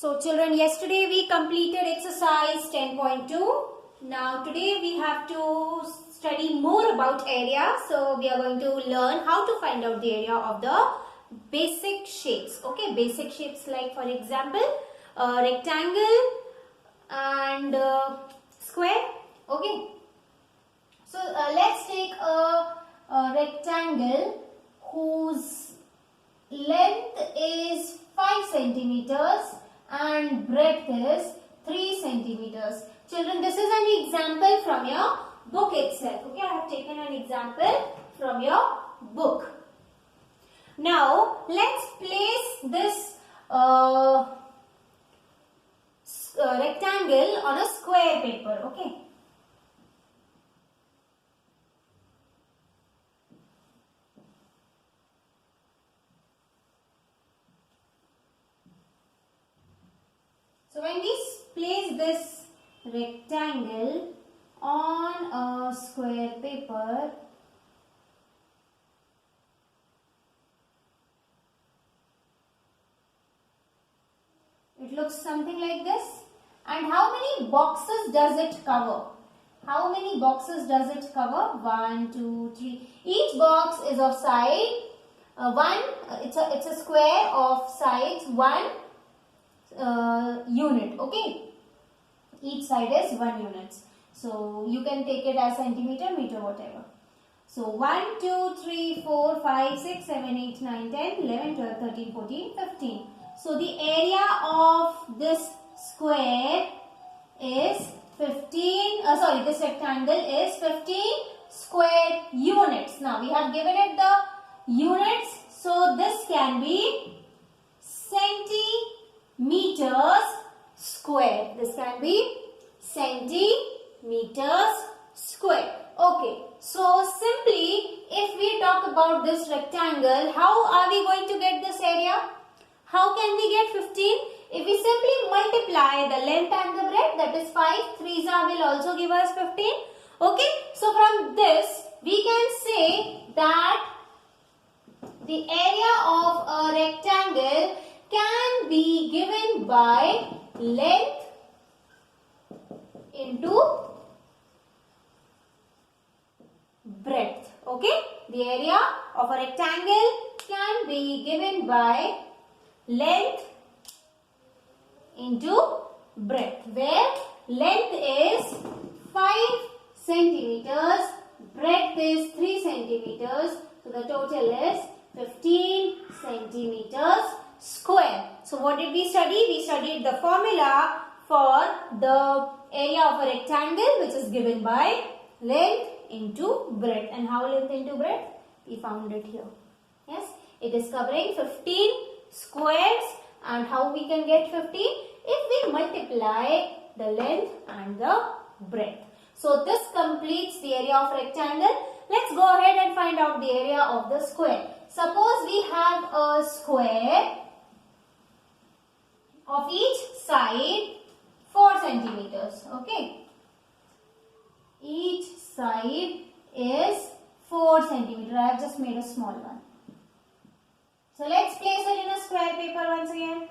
So children, yesterday we completed exercise 10.2. Now today we have to study more about area. So we are going to learn how to find out the area of the basic shapes. Okay, basic shapes like for example rectangle and square. Okay. So let's take a rectangle whose length is 5 centimeters and breadth is 3 centimeters. Children, this is an example from your book itself. Okay, I have taken an example from your book. Now, let's place this rectangle on a square paper. Okay. So when we place this rectangle on a square paper, it looks something like this. And how many boxes does it cover? How many boxes does it cover? 1, 2, 3. Each box is of side it's a square of sides 1 unit. Okay, each side is 1 unit, so you can take it as centimeter, meter, whatever. So 1 2 3 4 5 6 7 8 9 10 11 12 13 14 15. So the area of this square is 15 this rectangle is 15 square units. Now we have given it the units, so this can be centimeters square. This can be centimeters square. Okay, so simply if we talk about this rectangle, how are we going to get this area? How can we get 15? If we simply multiply the length and the breadth, that is 5, 3 will also give us 15. Okay, so from this we can say that the area of a rectangle can be given by length into breadth. Okay, the area of a rectangle can be given by length into breadth, where length is 5 centimeters, breadth is 3 centimeters, so the total is 15 centimeters square. So what did we study? We studied the formula for the area of a rectangle, which is given by length into breadth. And how length into breadth? We found it here. Yes, it is covering 15 squares. And how we can get 15? If we multiply the length and the breadth. So this completes the area of rectangle. Let's go ahead and find out the area of the square. Suppose we have a square of each side 4 centimeters. Okay. Each side is 4 centimeters. I have just made a small one. So let's place it in a square paper once again.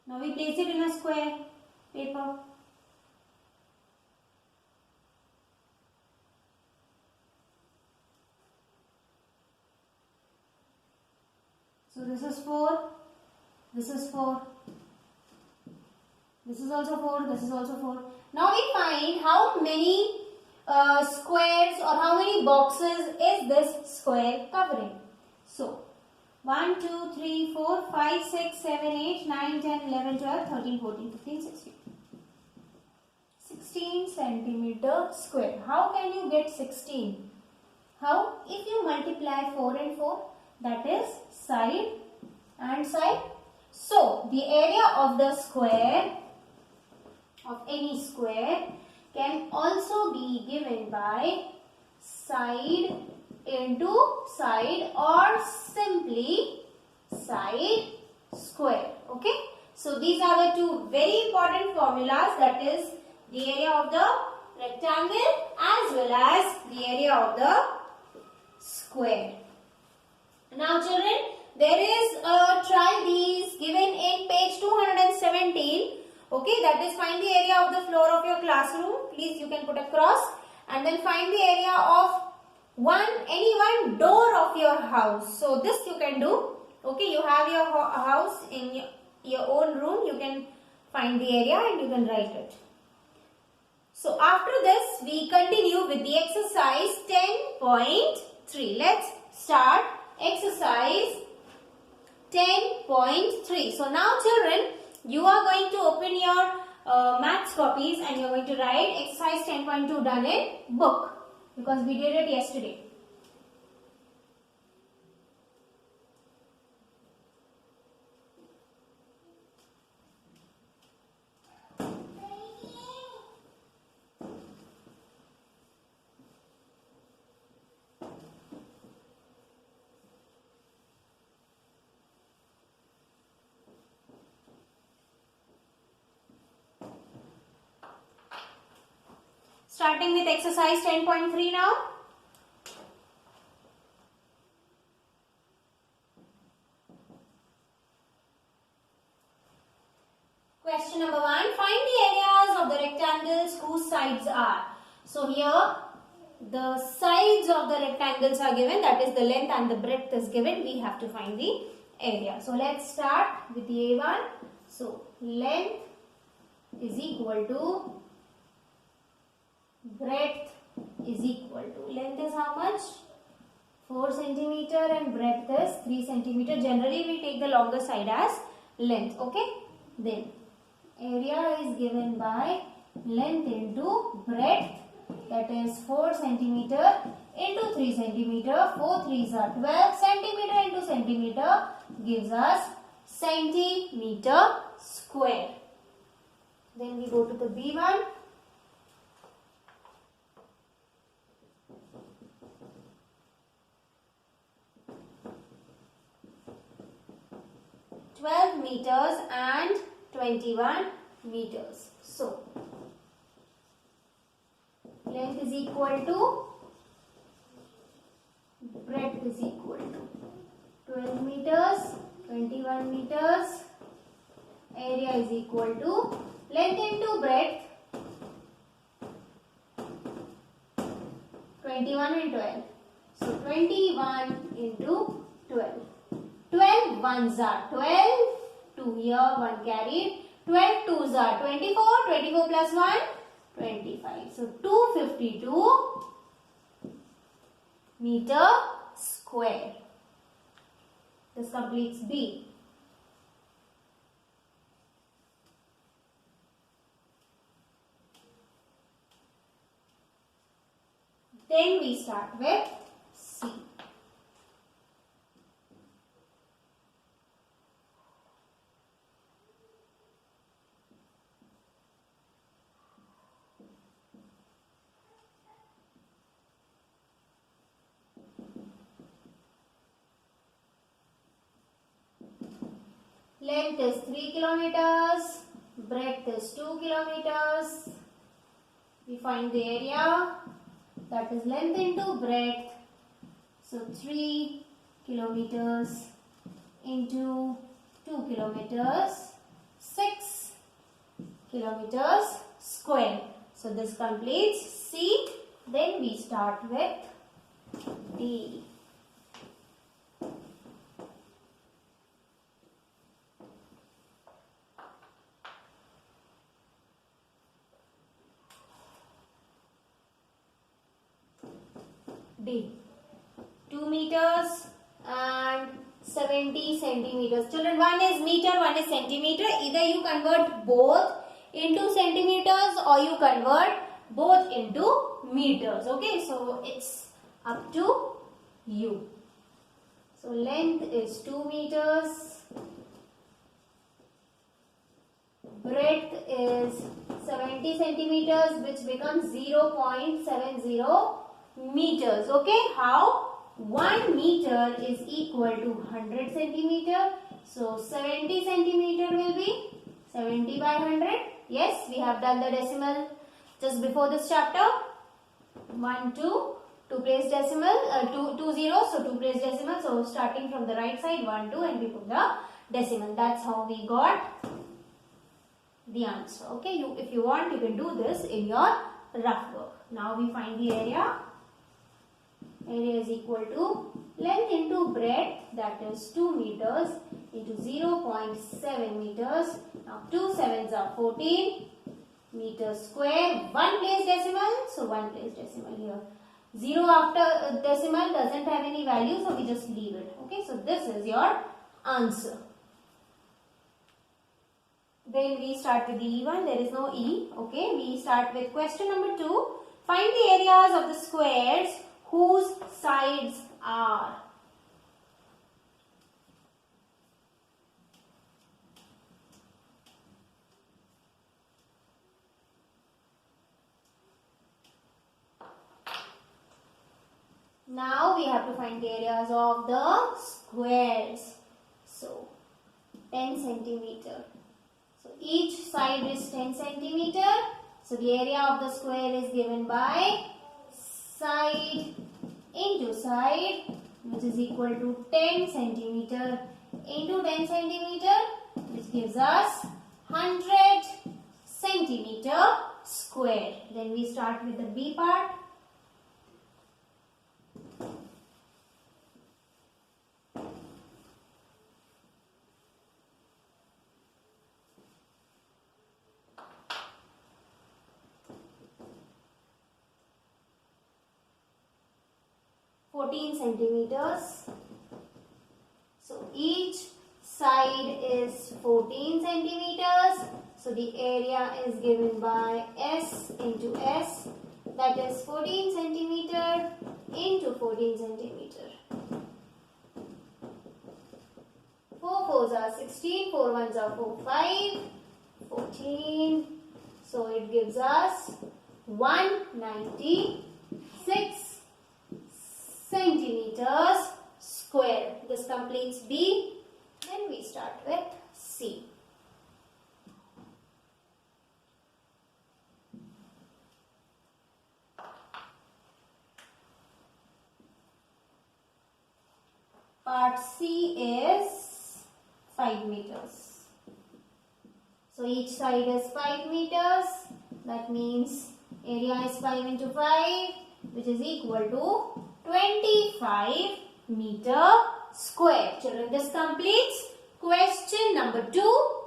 Now we place it in a square paper. So this is 4, this is 4, this is also 4, this is also 4. Now we find how many squares or how many boxes is this square covering. So 1, 2, 3, 4, 5, 6, 7, 8, 9, 10, 11, 12, 13, 14, 15, 16. 16 centimeter square. How can you get 16? How? If you multiply 4 and 4, that is side and side. So the area of the square, of any square, can also be given by side into side or simply side square. Okay, so these are the two very important formulas, that is the area of the rectangle as well as the area of the square. Now children, there is a try these given in page 217. Okay, that is find the area of the floor of your classroom. Please you can put a cross and then find the area of any one door of your house. So this you can do. Okay, you have your house in your own room. You can find the area and you can write it. So after this we continue with the exercise 10.3. Let's start exercise 10.3. So now children, you are going to open your maths copies and you are going to write exercise 10.2 done in book because we did it yesterday. Starting with exercise 10.3 now. Question number 1. Find the areas of the rectangles whose sides are. So here the sides of the rectangles are given, that is the length and the breadth is given. We have to find the area. So let's start with the A1. So length is equal to breadth is equal to, length is how much? 4 centimeter and breadth is 3 centimeter. Generally we take the longer side as length. Okay. Then area is given by length into breadth, that is 4 centimeter into 3 centimeter. 4 3s are 12 centimeter into centimeter gives us centimeter square. Then we go to the B1. Meters and 21 meters. So length is equal to breadth is equal to 12 meters, 21 meters. Area is equal to length into breadth 21 and 12. So 21 into 12. 12 ones are 12. 2 here, 1 carried. 12 twos are 24. 24 plus 1, 25. So 252 meter square. This completes B. Then we start with C. Length is 3 kilometers, breadth is 2 kilometers. We find the area, that is length into breadth. So 3 kilometers into 2 kilometers, 6 kilometers square. So this completes C. Then we start with D. D. 2 meters and 70 centimeters. Children, one is meter, one is centimeter. Either you convert both into centimeters or you convert both into meters. Okay, so it's up to you. So length is 2 meters. Breadth is 70 centimeters, which becomes 0.70 meters. Okay, how? 1 meter is equal to 100 centimeter. So 70 centimeter will be 70 by 100. Yes, we have done the decimal just before this chapter. 1, 2, 2 place decimal, 2 zeros, so 2 place decimal. So starting from the right side, 1, 2, and we put the decimal. That's how we got the answer. Okay, if you want, you can do this in your rough work. Now we find the area. Area is equal to length into breadth, that is 2 meters into 0.7 meters. Now 2 sevens are 14 meters square. 1 place decimal, so 1 place decimal here. 0 after decimal doesn't have any value, so we just leave it. Okay, so this is your answer. Then we start with the E1. There is no E. Okay, we start with question number 2. Find the areas of the squares whose sides are. Now we have to find the areas of the squares. So 10 centimeter. So each side is 10 centimeter. So the area of the square is given by side into side, which is equal to 10 centimeter into 10 centimeter, which gives us 100 centimeter square. Then we start with the B part. Centimeters. So each side is 14 centimeters. So the area is given by S into S, that is 14 centimeter into 14 centimeter. 4 fours are 16, 4 ones are 4, 5, 14. So it gives us 196 centimeters square. This completes B. Then we start with C. Part C is 5 meters. So each side is 5 meters. That means area is 5 into 5, which is equal to 25 meter square. Children, this completes question number 2.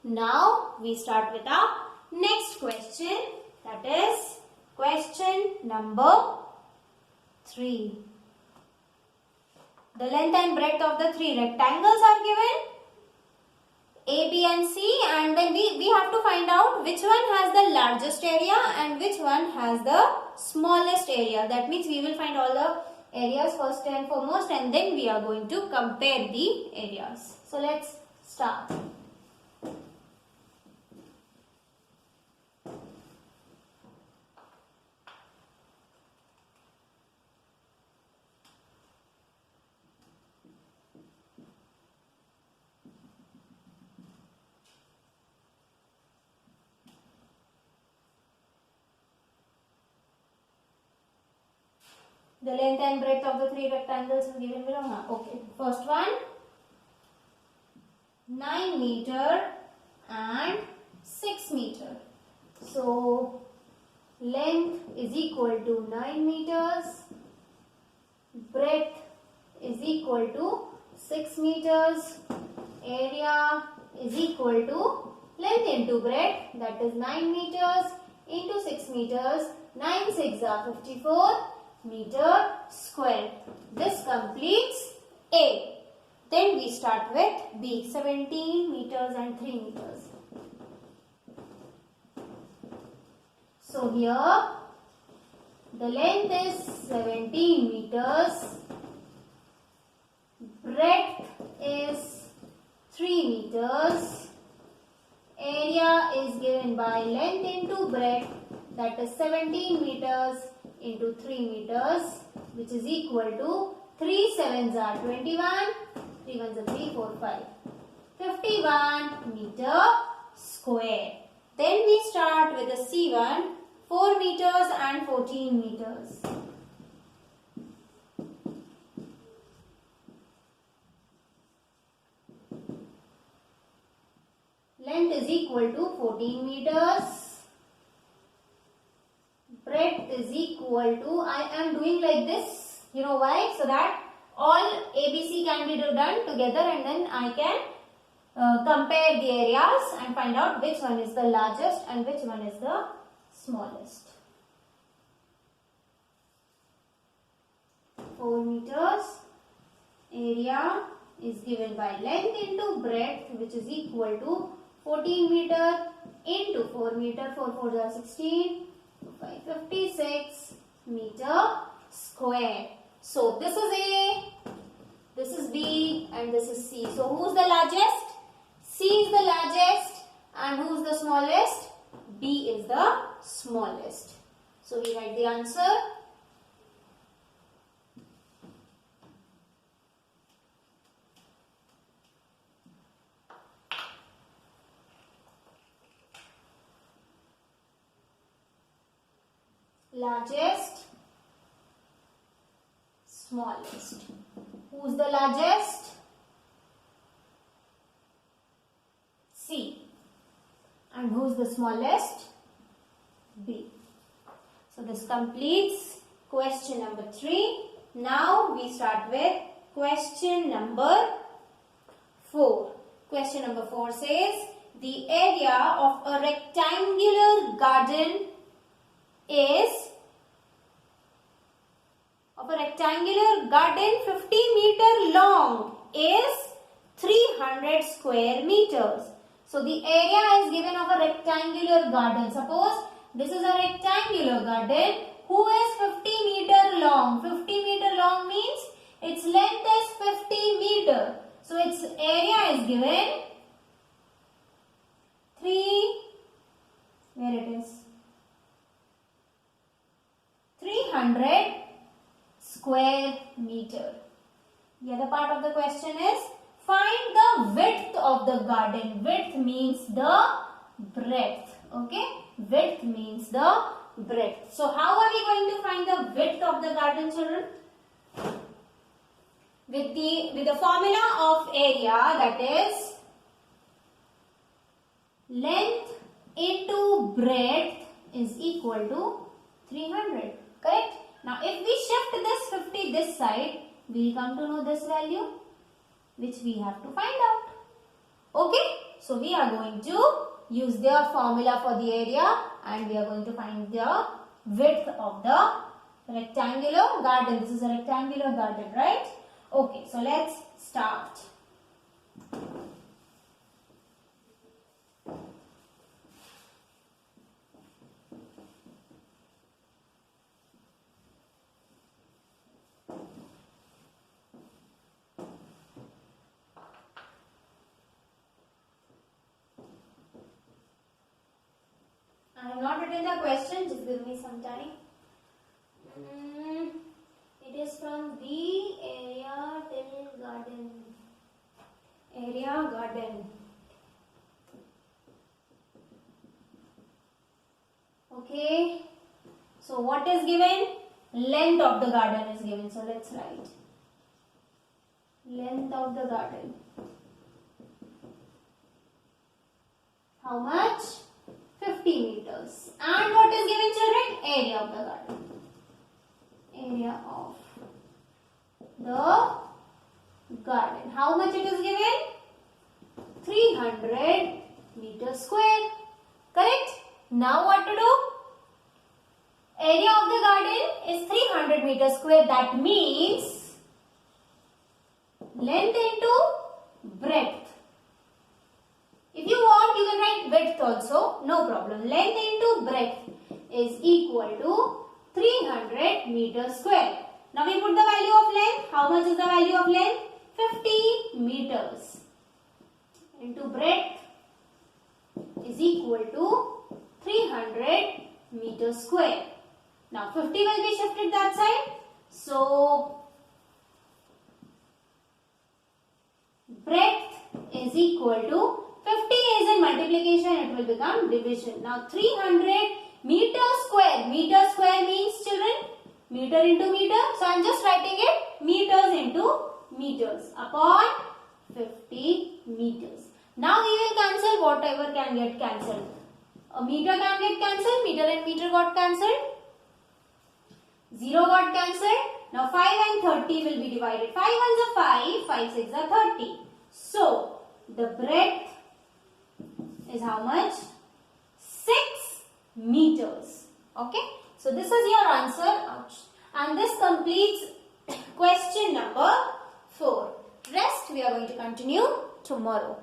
Now we start with our next question, that is question number 3. The length and breadth of the 3 rectangles are given, A, B and C, and then we have to find out which one has the largest area and which one has the smallest area. That means we will find all the areas first and foremost, and then we are going to compare the areas. So let's start. The length and breadth of the 3 rectangles is given below. Okay, first one 9 meter and 6 meter. So length is equal to 9 meters, breadth is equal to 6 meters, area is equal to length into breadth, that is 9 meters into 6 meters. 9 6 are 54 meter square. This completes A. Then we start with B, 17 meters and 3 meters. So here the length is 17 meters, breadth is 3 meters, area is given by length into breadth, that is 17 meters into 3 meters, which is equal to 3 sevens are 21, 3 ones are 3, 4, 5. 51 meter square. Then we start with the C1. 4 meters and 14 meters. Length is equal to 14 meters. Breadth is equal to, I am doing like this, you know why? So that all ABC can be done together and then I can compare the areas and find out which one is the largest and which one is the smallest. 4 meters area is given by length into breadth, which is equal to 14 meter into 4 meter, 4 4s are 16, 556 meter square. So this is A, this is B and this is C. So who is the largest? C is the largest and who is the smallest? B is the smallest. So we write the answer. Largest, smallest. Who's the largest? C. And who's the smallest? B. So this completes question number 3. Now we start with question number 4. Question number 4 says the area of a rectangular garden is 50 meter long is 300 square meters. So the area is given of a rectangular garden. Suppose this is a rectangular garden who is 50 meter long. 50 meter long means its length is 50 meter. So its area is given 300 square meter. The other part of the question is find the width of the garden. Width means the breadth. Okay, width means the breadth. So how are we going to find the width of the garden, children? With the formula of area, that is length into breadth is equal to 300. Correct? Now if we shift this 50 this side, we will come to know this value, which we have to find out. Okay? So we are going to use their formula for the area and we are going to find the width of the rectangular garden. This is a rectangular garden, right? Okay, so let's start. I have not written the question, just give me some time. It is from the area till garden. Area garden. Okay. So what is given? Length of the garden is given. So let's write. Length of the garden. How much? 50 meters. And what is given, children? Area of the garden. Area of the garden. How much it is given? 300 meters square. Correct? Now what to do? Area of the garden is 300 meters square. That means length into breadth. If you want, you can write width also. No problem. Length into breadth is equal to 300 meters square. Now we put the value of length. How much is the value of length? 50 meters. Into breadth is equal to 300 meters square. Now 50 will be shifted that side. So breadth is equal to 50 is in multiplication, it will become division. Now 300 Meter square. Meter square means, children, meter into meter. So I am just writing it meters into meters upon 50 meters. Now we will cancel whatever can get cancelled. A meter can get cancelled. Meter and meter got cancelled. 0 got cancelled. Now 5 and 30 will be divided. 5 ones are 5. 5 6 are 30. So the breadth is how much? 6 meters. Okay. So this is your answer. Ouch. And this completes question number 4. Rest we are going to continue tomorrow.